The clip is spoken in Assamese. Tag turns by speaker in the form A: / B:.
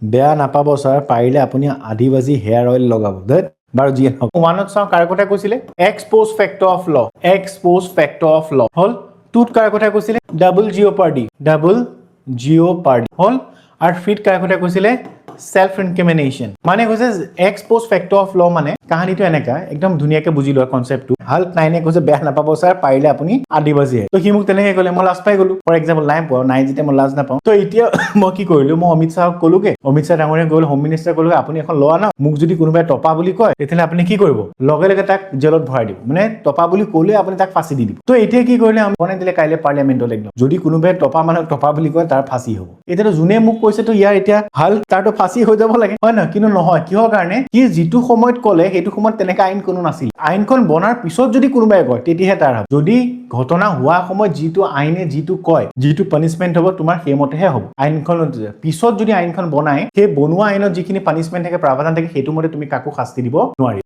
A: বেয়া নাপাব ছাৰ পাৰিলে আপুনি আদিবাসী হেয়াৰ অইল লগাব দেই বাৰু যি নহওক ওৱানত চাওঁ কাৰ কথা কৈছিলে expose factor of law expose factor of law হ'ল টুত কাৰ কথা কৈছিলে ডাবল জিঅ'পাৰ্ডি হ'ল আৰু থ্ৰীত কাৰ কথা কৈছিলে সেলফ ইনক্ৰিমিনেশ্যন মানে কৈছে এক্সপ'জ ফেক্টৰ অফ ল মানে কাহিনীটো এনেকা একদম ধুনীয়াকে বুজি লোৱা কনচেপ্টটো হাল 9 কৈছে বেয়া নাপাব ছাৰ পাৰিলে আপুনি আদিবাসী তো সি মোক তেনেকৈ ক'লে মই লাজ পাই গ'লো ফৰ এক্সাম্পল নাই পোৱা নাই যেতিয়া মই লাজ নাপাওঁ তো এতিয়া মই কি কৰিলো মই অমিত শ্বাহক ক'লোগে অমিত শ্বাহ ডাঙৰীয়া গ'ল হোম মিনিষ্টাৰ ক'লোগে আপুনি এখন লোৱা না মোক যদি কোনোবাই টপা বুলি কয় তেতিয়াহ'লে আপুনি কি কৰিব লগে লগে তাক জেলত ভৰাই দিব মানে টপা বুলি ক'লে আপুনি তাক ফাঁচি দি দিব তো এতিয়া কি কৰিলে আমি বনাই দিলে কাইলে পাৰ্লিয়ামেণ্টত একদম যদি কোনোবাই টপা মানুহক টপা বুলি কয় তাৰ ফাঁচি হ'ব এতিয়াতো যোনে মোক কৈছে তো ইয়াৰ এতিয়া ভাল তাৰতো ফাঁচি হৈ যাব লাগে হয় নহয় কিন্তু নহয় কিহৰ কাৰণে সি যিটো সময়ত ক'লে সেইটো সময়ত তেনেকা আইন কোনো নাছিল আইনখন বনাৰ পিছত যদি কোনোবাই কয় তেতিয়াহে তাৰ হ'ব যদি ঘটনা হোৱা সময়ত যিটো আইনে যিটো কয় যিটো পানিশমেন্ট হ'ব তোমাৰ সেইমতেহে হ'ব আইনখন পিছত যদি আইনখন বনায় সেই বনোৱা আইনত যিখিনি পানিশমেন্ট থাকে প্ৰাৱধান থাকে সেইটো মতে তুমি কাকো শাস্তি দিব নোৱাৰি